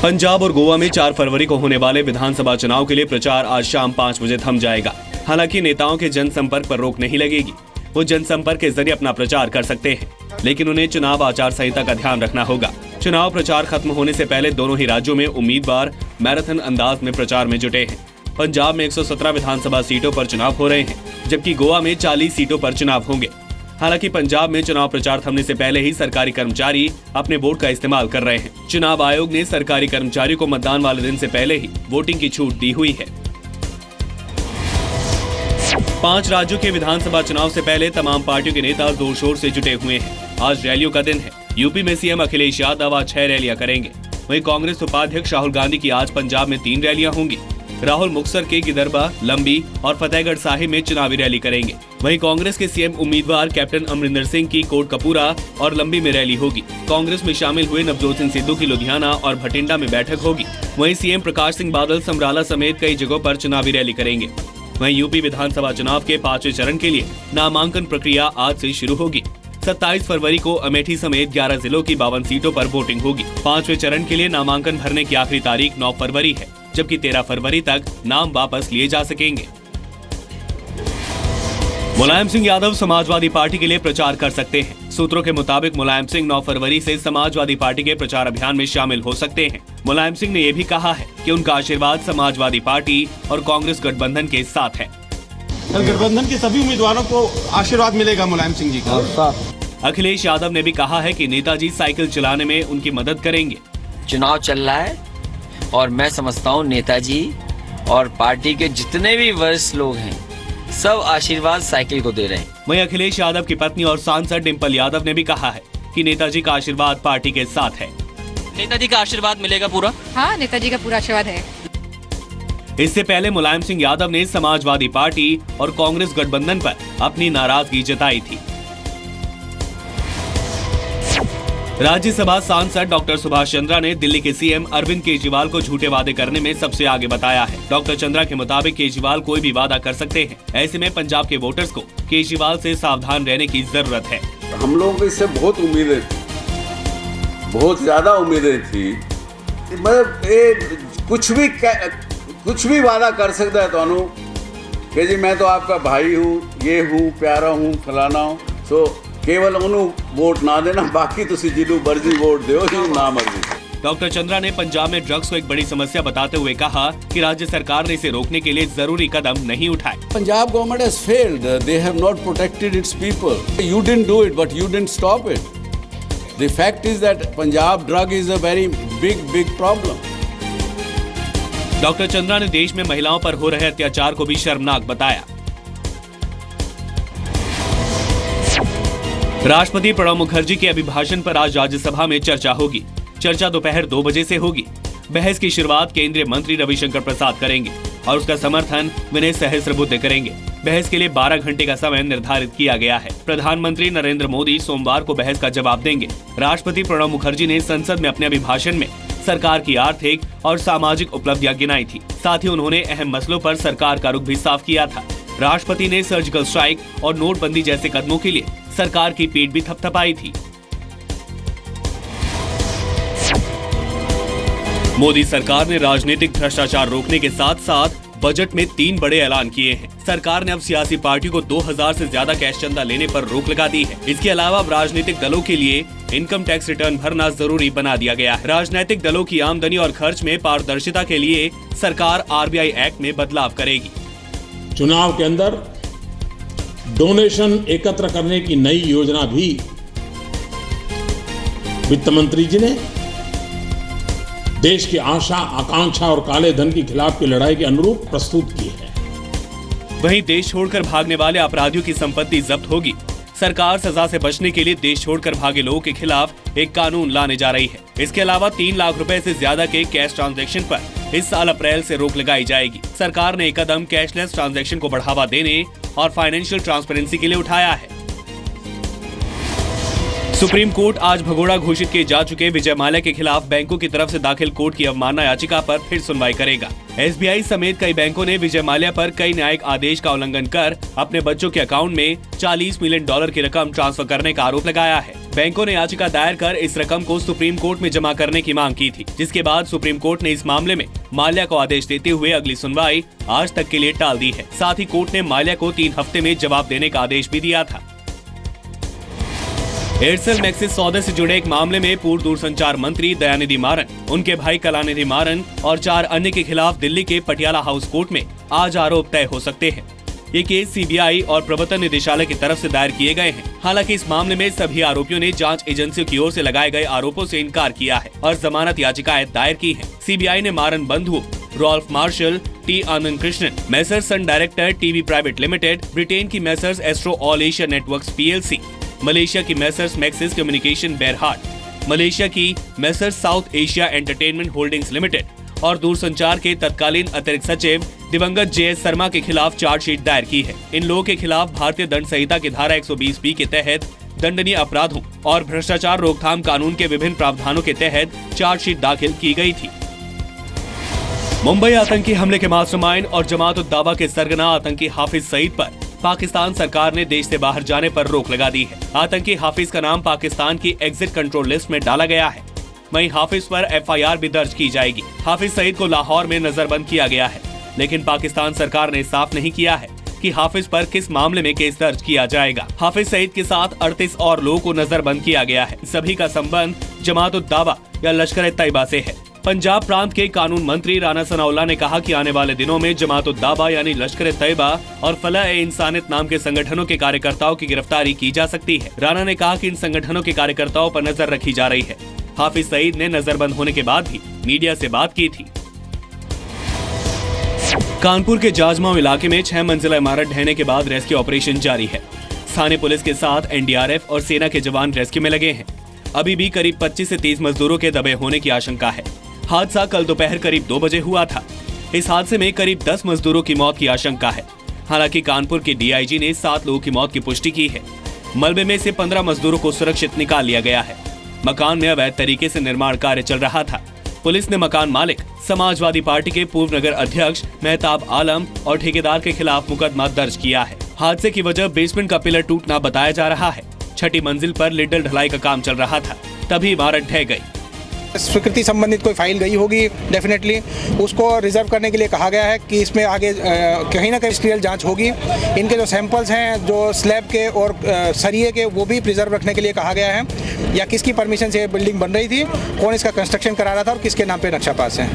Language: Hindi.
पंजाब और गोवा में 4 फरवरी को होने वाले विधानसभा चुनाव के लिए प्रचार आज शाम 5 बजे थम जाएगा। हालांकि नेताओं के जनसंपर्क पर रोक नहीं लगेगी। वो जनसंपर्क के जरिए अपना प्रचार कर सकते हैं, लेकिन उन्हें चुनाव आचार संहिता का ध्यान रखना होगा। चुनाव प्रचार खत्म होने से पहले दोनों ही राज्यों में उम्मीदवार मैराथन अंदाज में प्रचार में जुटे हैं। पंजाब में 117 विधानसभा सीटों पर चुनाव हो रहे हैं, जबकि गोवा में 40 सीटों पर चुनाव होंगे। हालांकि पंजाब में चुनाव प्रचार थमने से पहले ही सरकारी कर्मचारी अपने वोट का इस्तेमाल कर रहे हैं। चुनाव आयोग ने सरकारी कर्मचारियों को मतदान वाले दिन से पहले ही वोटिंग की छूट दी हुई है। 5 राज्यों के विधानसभा चुनाव से पहले तमाम पार्टियों के नेता जोर शोर से जुटे हुए हैं। आज रैलियों का दिन है। यूपी में सीएम अखिलेश यादव आज 6 रैलियां करेंगे। वहीं कांग्रेस उपाध्यक्ष राहुल गांधी की आज पंजाब में 3 रैलियां होंगी। राहुल मुक्तसर के गिदरबा, लंबी और फतेहगढ़ साहिब में चुनावी रैली करेंगे। वहीं कांग्रेस के सीएम उम्मीदवार कैप्टन अमरिंदर सिंह की कोटकपूरा और लंबी में रैली होगी। कांग्रेस में शामिल हुए नवजोत सिंह सिद्धू की लुधियाना और भटिंडा में बैठक होगी। वहीं सीएम प्रकाश सिंह बादल समराला समेत कई जगहों पर चुनावी रैली करेंगे। वहीं यूपी विधानसभा चुनाव के 5वें चरण के लिए नामांकन प्रक्रिया आज से शुरू होगी। 27 फरवरी को अमेठी समेत 11 जिलों की 52 सीटों पर वोटिंग होगी। 5वें चरण के लिए नामांकन भरने की आखिरी तारीख 9 फरवरी है, जबकि 13 फरवरी तक नाम वापस लिए जा सकेंगे। मुलायम सिंह यादव समाजवादी पार्टी के लिए प्रचार कर सकते हैं। सूत्रों के मुताबिक मुलायम सिंह 9 फरवरी से समाजवादी पार्टी के प्रचार अभियान में शामिल हो सकते हैं। मुलायम सिंह ने यह भी कहा है कि उनका आशीर्वाद समाजवादी पार्टी और कांग्रेस गठबंधन के साथ है। गठबंधन के सभी उम्मीदवारों को आशीर्वाद मिलेगा मुलायम सिंह जी का। अखिलेश यादव ने भी कहा है कि नेताजी साइकिल चलाने में उनकी मदद करेंगे। चुनाव चल रहा है और मैं समझता हूँ नेताजी और पार्टी के जितने भी वरिष्ठ लोग हैं सब आशीर्वाद साइकिल को दे रहे हैं। वहीं अखिलेश यादव की पत्नी और सांसद डिंपल यादव ने भी कहा है कि नेताजी का आशीर्वाद पार्टी के साथ है। नेताजी का आशीर्वाद मिलेगा पूरा? हाँ, नेताजी का पूरा आशीर्वाद है। इससे पहले मुलायम सिंह यादव ने समाजवादी पार्टी और कांग्रेस गठबंधन पर अपनी नाराजगी जताई थी। राज्यसभा सांसद डॉक्टर सुभाष चंद्रा ने दिल्ली के सीएम अरविंद केजरीवाल को झूठे वादे करने में सबसे आगे बताया है। डॉक्टर चंद्रा के मुताबिक केजरीवाल कोई भी वादा कर सकते हैं। ऐसे में पंजाब के वोटर्स को केजरीवाल से सावधान रहने की जरूरत है। हम लोगों को इससे बहुत उम्मीदें थी, बहुत ज्यादा उम्मीदें थी। मतलब कुछ भी वादा कर सकता है ਤੁਹਾਨੂੰ कि जी मैं तो आपका भाई हूँ, ये हूँ, प्यारा हूँ, फलाना हूँ। सो केवल उन्होंने वोट ना देना, बाकी तुसी जिलू मर्जी वोट दो जी ना मर्जी। डॉक्टर चंद्रा ने पंजाब में ड्रग्स को एक बड़ी समस्या बताते हुए कहा कि राज्य सरकार ने इसे रोकने के लिए जरूरी कदम नहीं उठाए। Punjab government has failed. They have not protected its people. You didn't do it, but you didn't stop it. The fact is that Punjab drug is a very big problem. Doctor Chandra ने देश में महिलाओं पर हो रहे अत्याचार को भी शर्मनाक बताया। राष्ट्रपति प्रणब मुखर्जी के अभिभाषण पर आज राज्यसभा में चर्चा होगी। चर्चा दोपहर 2 बजे से होगी। बहस की शुरुआत केंद्रीय मंत्री रविशंकर प्रसाद करेंगे और उसका समर्थन विनय सहस्त्रबुद्धे करेंगे। बहस के लिए 12 घंटे का समय निर्धारित किया गया है। प्रधानमंत्री नरेंद्र मोदी सोमवार को बहस का जवाब देंगे। राष्ट्रपति प्रणब मुखर्जी ने संसद में अपने अभिभाषण में सरकार की आर्थिक और सामाजिक उपलब्धियां गिनाई थी। साथ ही उन्होंने अहम मसलों पर सरकार का रुख भी साफ किया था। राष्ट्रपति ने सर्जिकल स्ट्राइक और नोटबंदी जैसे कदमों के लिए सरकार की पीठ भी थपथपाई थी। मोदी सरकार ने राजनीतिक भ्रष्टाचार रोकने के साथ साथ बजट में 3 बड़े ऐलान किए हैं। सरकार ने अब सियासी पार्टियों को 2000 से ज्यादा कैश चंदा लेने पर रोक लगा दी है। इसके अलावा अब राजनीतिक दलों के लिए इनकम टैक्स रिटर्न भरना जरूरी बना दिया गया है। राजनीतिक दलों की आमदनी और खर्च में पारदर्शिता के लिए सरकार आरबीआई एक्ट में बदलाव करेगी। चुनाव के अंदर डोनेशन एकत्र करने की नई योजना भी वित्त मंत्री जी ने देश की आशा, आकांक्षा और काले धन के खिलाफ की लड़ाई के अनुरूप प्रस्तुत की है। वहीं देश छोड़कर भागने वाले अपराधियों की संपत्ति जब्त होगी। सरकार सजा से बचने के लिए देश छोड़कर भागे लोगों के खिलाफ एक कानून लाने जा रही है। इसके अलावा 3 लाख रुपए से ज्यादा के कैश ट्रांजैक्शन पर इस साल अप्रैल से रोक लगाई जाएगी। सरकार ने एक कदम कैशलेस ट्रांजैक्शन को बढ़ावा देने और फाइनेंशियल ट्रांसपेरेंसी के लिए उठाया है। सुप्रीम कोर्ट आज भगोड़ा घोषित किए जा चुके विजय माल्या के खिलाफ बैंकों की तरफ से दाखिल कोर्ट की अवमानना याचिका पर फिर सुनवाई करेगा। SBI समेत कई बैंकों ने विजय माल्या पर कई न्यायिक आदेश का उल्लंघन कर अपने बच्चों के अकाउंट में $40 मिलियन की रकम ट्रांसफर करने का आरोप लगाया है। बैंकों ने याचिका दायर कर इस रकम को सुप्रीम कोर्ट में जमा करने की मांग की थी, जिसके बाद सुप्रीम कोर्ट ने इस मामले में माल्या को आदेश देते हुए अगली सुनवाई आज तक के लिए टाल दी है। साथ ही कोर्ट ने माल्या को 3 हफ्ते में जवाब देने का आदेश भी दिया था। एयरसेल मैक्सिस सौदे से जुड़े एक मामले में पूर्व दूरसंचार मंत्री दयानिधि मारन, उनके भाई कलानिधि मारन और 4 अन्य के खिलाफ दिल्ली के पटियाला हाउस कोर्ट में आज आरोप तय हो सकते हैं। ये केस CBI और प्रवर्तन निदेशालय की तरफ से दायर किए गए हैं। हालांकि इस मामले में सभी आरोपियों ने जांच एजेंसियों की ओर से लगाए गए आरोपों से इनकार किया है और जमानत याचिकाएं दायर की हैं। CBI ने मारन बंधुओं Ralph Marshall, T Anand Krishnan, messrs Sun Director TV private limited, Britain की messrs Astro All Asia Networks PLC, Malaysia की messrs Maxis Communication Berhad, Malaysia की messrs South Asia Entertainment Holdings Limited और दूरसंचार के तत्कालीन अतिरिक्त सचिव दिवंगत JS शर्मा के खिलाफ चार्जशीट दायर की है। इन लोगों के खिलाफ भारतीय दंड संहिता की धारा 120B के तहत दंडनीय अपराधों और भ्रष्टाचार रोकथाम कानून के विभिन्न प्रावधानों के तहत चार्जशीट दाखिल की गई थी। मुंबई आतंकी हमले के मास्टरमाइंड और जमात-उद-दावा के सरगना आतंकी हाफिज सईद पर पाकिस्तान सरकार ने देश से बाहर जाने पर रोक लगा दी है। आतंकी हाफिज का नाम पाकिस्तान की एग्जिट कंट्रोल लिस्ट में डाला गया है। वहीं हाफिज पर FIR भी दर्ज की जाएगी। हाफिज सईद को लाहौर में नजरबंद किया गया है, लेकिन पाकिस्तान सरकार ने साफ नहीं किया है कि हाफिज पर किस मामले में केस दर्ज किया जाएगा। हाफिज सईद के साथ 38 और लोगों को नजरबंद किया गया है। सभी का संबंध जमात-उद-दावा या लश्कर-ए-तैयबा से है। पंजाब प्रांत के कानून मंत्री राना सनाउल्लाह ने कहा कि आने वाले दिनों में जमात-उद-दावा यानी लश्कर-ए-तैयबा और फलाह-ए-इंसानियत नाम के संगठनों के कार्यकर्ताओं की गिरफ्तारी की जा सकती है। राना ने कहा कि इन संगठनों के कार्यकर्ताओं पर नजर रखी जा रही है। हाफिज सईद ने नजरबंद होने के बाद भी मीडिया से बात की थी। कानपुर के जाजमाव इलाके में 6 मंजिला इमारत ढहने के बाद रेस्क्यू ऑपरेशन जारी है। स्थानीय पुलिस के साथ NDRF और सेना के जवान रेस्क्यू में लगे हैं। अभी भी करीब 25 से 30 मजदूरों के दबे होने की आशंका है। हादसा कल दोपहर करीब 2 बजे हुआ था। इस हादसे में करीब 10 मजदूरों की मौत की आशंका है। हालांकि कानपुर के DIG ने 7 लोगों की मौत की पुष्टि की है। मलबे में से 15 मजदूरों को सुरक्षित निकाल लिया गया है। मकान में अवैध तरीके से निर्माण कार्य चल रहा था। पुलिस ने मकान मालिक, समाजवादी पार्टी के पूर्व नगर अध्यक्ष मेहताब आलम और ठेकेदार के खिलाफ मुकदमा दर्ज किया है। हादसे की वजह बेसमेंट का पिलर टूटना बताया जा रहा है। 6ठी मंजिल पर लिंटल ढलाई का काम चल रहा था, तभी इमारत ढह गई। स्वीकृति संबंधित कोई फाइल गई होगी, डेफिनेटली उसको रिजर्व करने के लिए कहा गया है कि इसमें आगे कहीं ना कहीं इंडस्ट्रियल जांच होगी। इनके जो सैंपल्स हैं जो स्लैब के और सरिये के, वो भी प्रिजर्व रखने के लिए कहा गया है। या किसकी परमिशन से बिल्डिंग बन रही थी, कौन इसका कंस्ट्रक्शन करा रहा था और किसके नाम पे नक्शा पास है।